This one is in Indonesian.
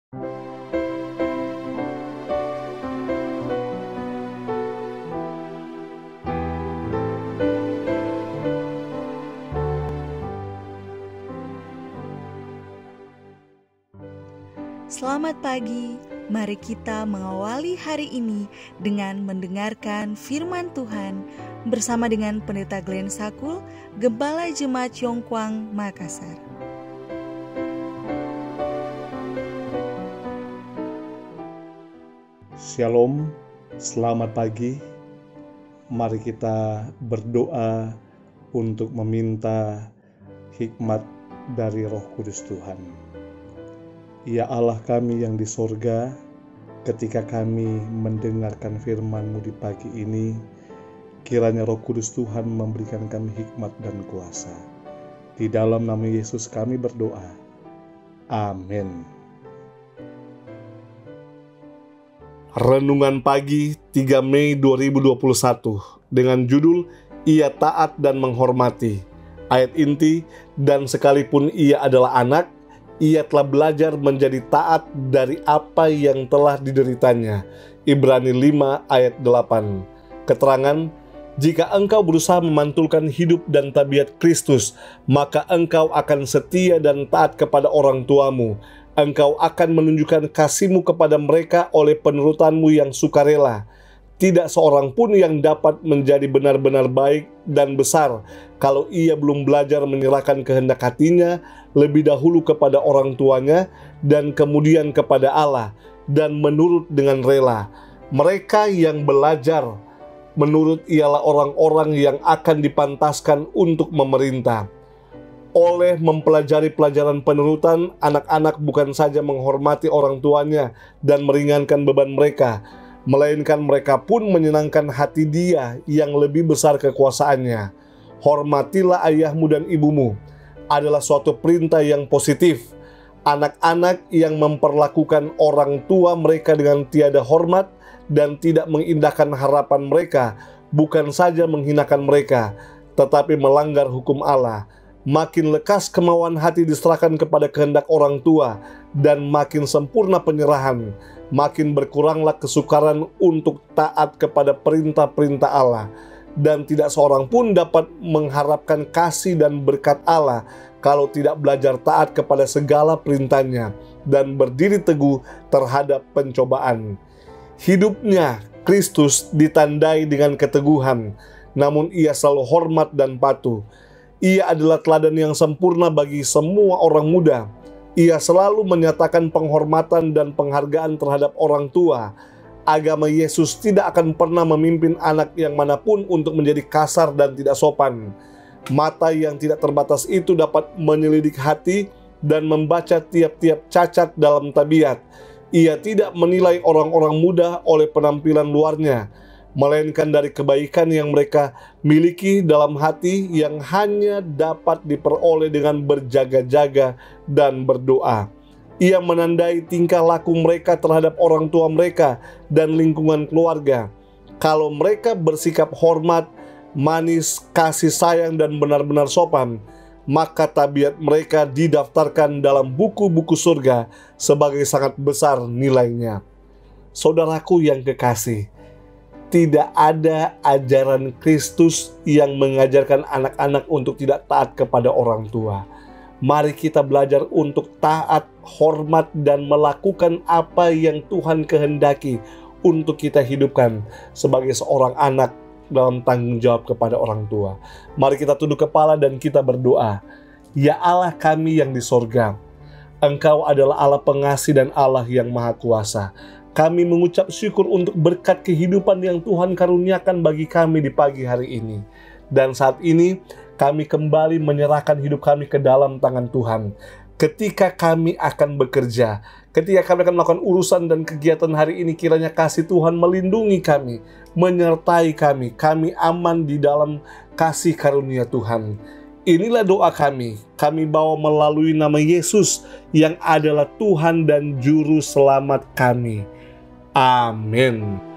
Selamat pagi, mari kita mengawali hari ini dengan mendengarkan firman Tuhan bersama dengan Pendeta Glenn Sakul, Gembala Jemaat Yongkwang, Makassar. Shalom, selamat pagi. Mari kita berdoa untuk meminta hikmat dari Roh Kudus Tuhan. Ya Allah kami yang di sorga, ketika kami mendengarkan firman-Mu di pagi ini, kiranya Roh Kudus Tuhan memberikan kami hikmat dan kuasa. Di dalam nama Yesus kami berdoa. Amin. Renungan pagi 3 Mei 2021 dengan judul Ia Taat dan Menghormati. Ayat inti, dan sekalipun ia adalah anak, ia telah belajar menjadi taat dari apa yang telah dideritanya. Ibrani 5 ayat 8. Keterangan, jika engkau berusaha memantulkan hidup dan tabiat Kristus, maka engkau akan setia dan taat kepada orang tuamu. Engkau akan menunjukkan kasih-Mu kepada mereka oleh penurutan-Mu yang sukarela. Tidak seorang pun yang dapat menjadi benar-benar baik dan besar kalau ia belum belajar menyerahkan kehendak hatinya lebih dahulu kepada orang tuanya dan kemudian kepada Allah, dan menurut dengan rela. Mereka yang belajar menurut ialah orang-orang yang akan dipantaskan untuk memerintah. Oleh mempelajari pelajaran penurutan, anak-anak bukan saja menghormati orang tuanya dan meringankan beban mereka, melainkan mereka pun menyenangkan hati Dia yang lebih besar kekuasaannya. Hormatilah ayahmu dan ibumu adalah suatu perintah yang positif. Anak-anak yang memperlakukan orang tua mereka dengan tiada hormat dan tidak mengindahkan harapan mereka, bukan saja menghinakan mereka, tetapi melanggar hukum Allah. Makin lekas kemauan hati diserahkan kepada kehendak orang tua, dan makin sempurna penyerahan, makin berkuranglah kesukaran untuk taat kepada perintah-perintah Allah. Dan tidak seorang pun dapat mengharapkan kasih dan berkat Allah kalau tidak belajar taat kepada segala perintahnya dan berdiri teguh terhadap pencobaan. Hidupnya Kristus ditandai dengan keteguhan, namun ia selalu hormat dan patuh. Ia adalah teladan yang sempurna bagi semua orang muda. Ia selalu menyatakan penghormatan dan penghargaan terhadap orang tua. Agama Yesus tidak akan pernah memimpin anak yang manapun untuk menjadi kasar dan tidak sopan. Mata yang tidak terbatas itu dapat menyelidik hati dan membaca tiap-tiap cacat dalam tabiat. Ia tidak menilai orang-orang muda oleh penampilan luarnya, melainkan dari kebaikan yang mereka miliki dalam hati yang hanya dapat diperoleh dengan berjaga-jaga dan berdoa. Ia menandai tingkah laku mereka terhadap orang tua mereka dan lingkungan keluarga. Kalau mereka bersikap hormat, manis, kasih sayang, dan benar-benar sopan, maka tabiat mereka didaftarkan dalam buku-buku surga sebagai sangat besar nilainya. Saudaraku yang kekasih, tidak ada ajaran Kristus yang mengajarkan anak-anak untuk tidak taat kepada orang tua. Mari kita belajar untuk taat, hormat, dan melakukan apa yang Tuhan kehendaki untuk kita hidupkan sebagai seorang anak dalam tanggung jawab kepada orang tua. Mari kita tunduk kepala dan kita berdoa. Ya Allah kami yang di sorga, Engkau adalah Allah pengasih dan Allah yang maha kuasa. Kami mengucap syukur untuk berkat kehidupan yang Tuhan karuniakan bagi kami di pagi hari ini. Dan saat ini kami kembali menyerahkan hidup kami ke dalam tangan Tuhan. Ketika kami akan bekerja, ketika kami akan melakukan urusan dan kegiatan hari ini, kiranya kasih Tuhan melindungi kami, menyertai kami. Kami aman di dalam kasih karunia Tuhan. Inilah doa kami bawa melalui nama Yesus yang adalah Tuhan dan Juru Selamat kami. Amin.